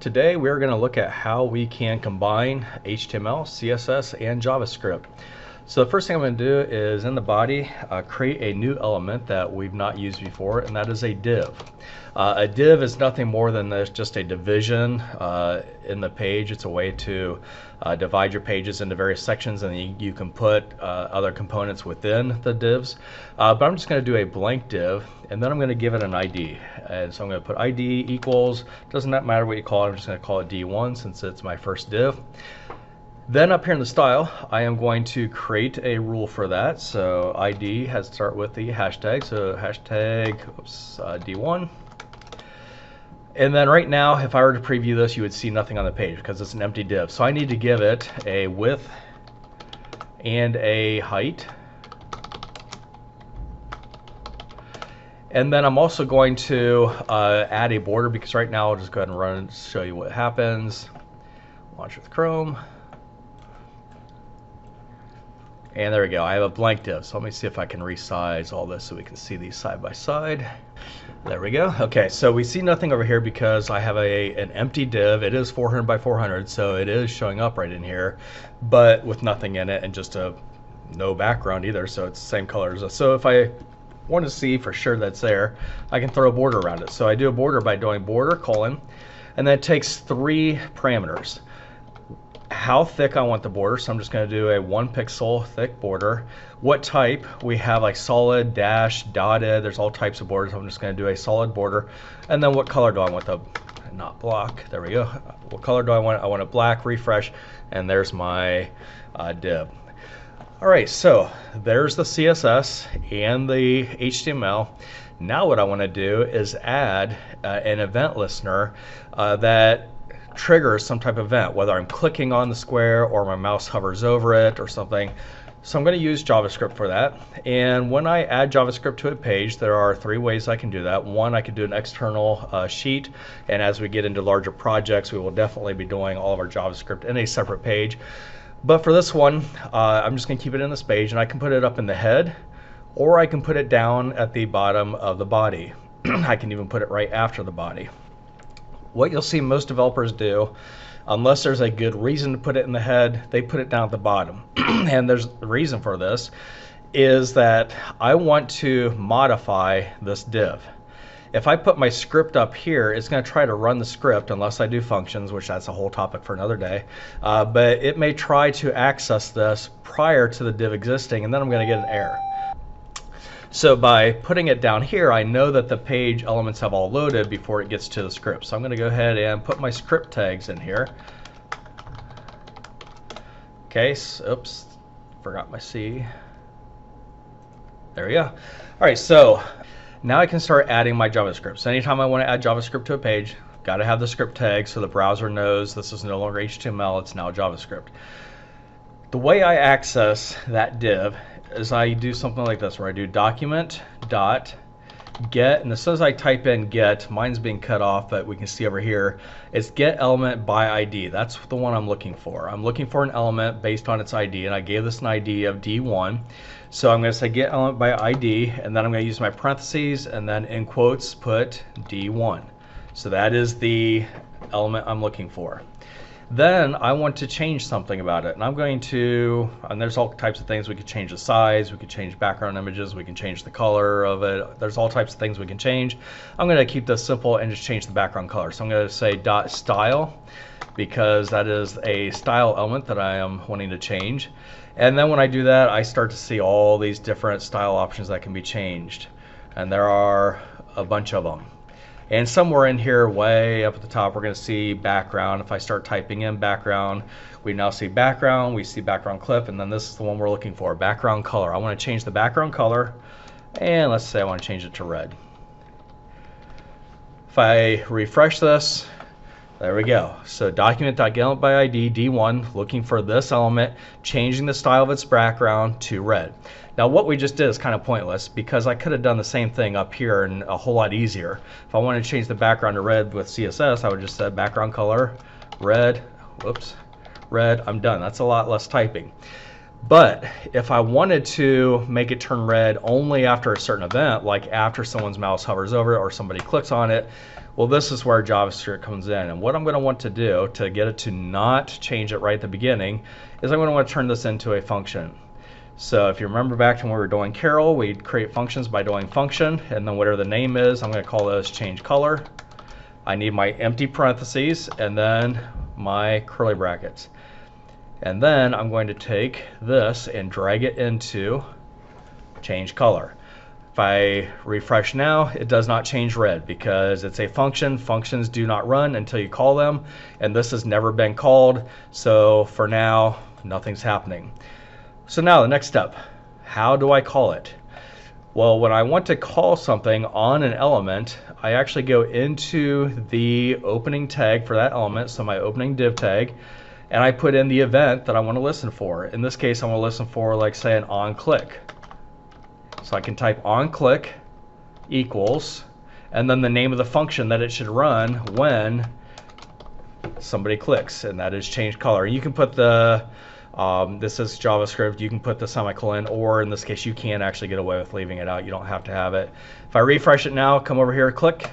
Today we're going to look at how we can combine HTML, CSS, and JavaScript. So the first thing I'm going to do is in the body create a new element that we've not used before, and that is a div. A div is nothing more than this, just a division in the page. It's a way to divide your pages into various sections, and you can put other components within the divs. But I'm just going to do a blank div, and then I'm going to give it an ID. And so I'm going to put ID equals, doesn't matter what you call it, I'm just going to call it D1 since it's my first div. Then up here in the style, I am going to create a rule for that. So ID has to start with the hashtag, so hashtag D1. And then right now, if I were to preview this, you would see nothing on the page because it's an empty div. So I need to give it a width and a height. And then I'm also going to add a border because right now I'll just go ahead and run and show you what happens. Launch with Chrome. And there we go, I have a blank div. So let me see if I can resize all this so we can see these side by side. There we go. Okay, so we see nothing over here because I have an empty div. It is 400 by 400, so it is showing up right in here, but with nothing in it and just no background either, so it's the same colors. So if I want to see for sure that's there, I can throw a border around it. So I do a border by doing border colon, and then it takes 3 parameters. How thick I want the border, so I'm just going to do a 1 pixel thick border. What type? We have like solid, dash, dotted, there's all types of borders. I'm just going to do a solid border. And then what color do I want? Not block, there we go. What color do I want? I want a black, refresh, and there's my div. Alright, so there's the CSS and the HTML. Now what I want to do is add an event listener that triggers some type of event, whether I'm clicking on the square or my mouse hovers over it or something. So I'm going to use JavaScript for that. And when I add JavaScript to a page, there are 3 ways I can do that. One, I can do an external sheet, and as we get into larger projects, we will definitely be doing all of our JavaScript in a separate page. But for this one, I'm just going to keep it in this page, and I can put it up in the head, or I can put it down at the bottom of the body. I can even put it right after the body. What you'll see most developers do, unless there's a good reason to put it in the head, they put it down at the bottom. And there's the reason for this is that I want to modify this div. If I put my script up here, it's going to try to run the script unless I do functions, which that's a whole topic for another day. But it may try to access this prior to the div existing, and then I'm going to get an error. So by putting it down here, I know that the page elements have all loaded before it gets to the script. So I'm going to go ahead and put my script tags in here. Okay, so, oops, forgot my C. There we go. All right, so now I can start adding my JavaScript. So anytime I want to add JavaScript to a page, got to have the script tag so the browser knows this is no longer HTML, it's now JavaScript. The way I access that div is I do something like this, where I do document dot get, and as soon as I type in get, mine's being cut off, but we can see over here, it's get element by ID. That's the one I'm looking for. I'm looking for an element based on its ID, and I gave this an ID of D1. So I'm going to say get element by ID, and then I'm going to use my parentheses, and then in quotes put D1. So that is the element I'm looking for. Then I want to change something about it, and I'm going to, and there's all types of things. We could change the size, we could change background images, we can change the color of it. There's all types of things we can change. I'm going to keep this simple and just change the background color. So I'm going to say dot style, because that is a style element that I am wanting to change. And then when I do that, I start to see all these different style options that can be changed, and there are a bunch of them. And somewhere in here, way up at the top, we're going to see background. If I start typing in background, we now see background, we see background clip, and then this is the one we're looking for, background color. I want to change the background color, and let's say I want to change it to red. If I refresh this, there we go. So document.getElement by ID, D1, looking for this element, changing the style of its background to red. Now what we just did is kind of pointless because I could have done the same thing up here and a whole lot easier. If I wanted to change the background to red with CSS, I would just say background color, red, whoops, red, I'm done. That's a lot less typing. But if I wanted to make it turn red only after a certain event, like after someone's mouse hovers over it or somebody clicks on it, Well, this is where JavaScript comes in. And what I'm going to want to do to get it to not change it right at the beginning is I'm going to want to turn this into a function. So if you remember back to when we were doing Carol, we'd create functions by doing function, and then whatever the name is, I'm going to call this change color. I need my empty parentheses and then my curly brackets. And then I'm going to take this and drag it into change color. If I refresh now, it does not change red because it's a function. Functions do not run until you call them, and this has never been called. So for now, nothing's happening. So now the next step, how do I call it? Well, when I want to call something on an element, I actually go into the opening tag for that element, so my opening div tag, and I put in the event that I want to listen for. In this case, I want to listen for, like, say, an onClick. So I can type onClick equals, and then the name of the function that it should run when somebody clicks, and that is change color. You can put the this is JavaScript, you can put the semicolon, or in this case you can actually get away with leaving it out. You don't have to have it. If I refresh it now, come over here, click,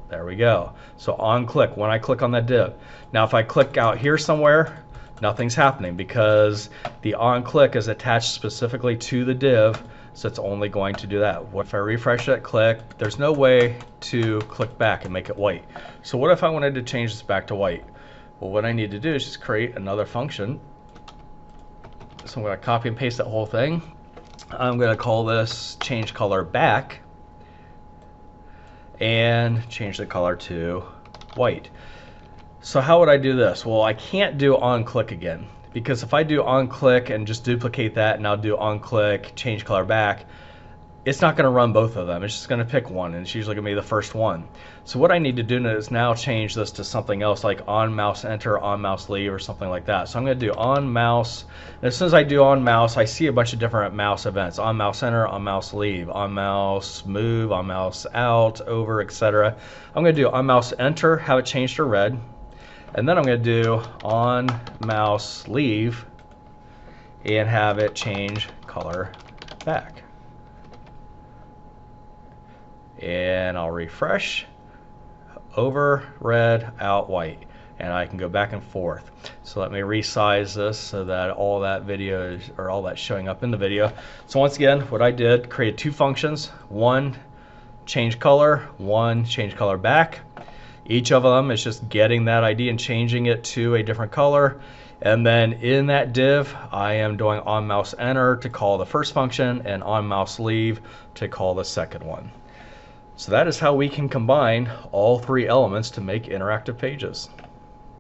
there we go. So on click, when I click on that div. Now if I click out here somewhere, nothing's happening because the on click is attached specifically to the div, so it's only going to do that. What if I refresh it, click, there's no way to click back and make it white. So what if I wanted to change this back to white? Well, what I need to do is just create another function. So I'm going to copy and paste that whole thing. I'm going to call this change color back and change the color to white. So how would I do this? Well, I can't do on click again, because if I do on click and just duplicate that and I'll do on click change color back, it's not going to run both of them. It's just going to pick one, and it's usually going to be the first one. So what I need to do is now change this to something else, like on mouse enter, on mouse leave, or something like that. So I'm going to do on mouse, and as soon as I do on mouse, I see a bunch of different mouse events: on mouse enter, on mouse leave, on mouse move, on mouse out, over, etc. I'm going to do on mouse enter, have it change to red, and then I'm going to do on mouse leave and have it change color back. And I'll refresh, over red, out white, and I can go back and forth. So let me resize this so that all that video is, or all that's showing up in the video. So once again, what I did, created two functions, one change color, one change color back. Each of them is just getting that ID and changing it to a different color. And then in that div, I am doing on mouse enter to call the first function and on mouse leave to call the second one. So that is how we can combine all three elements to make interactive pages.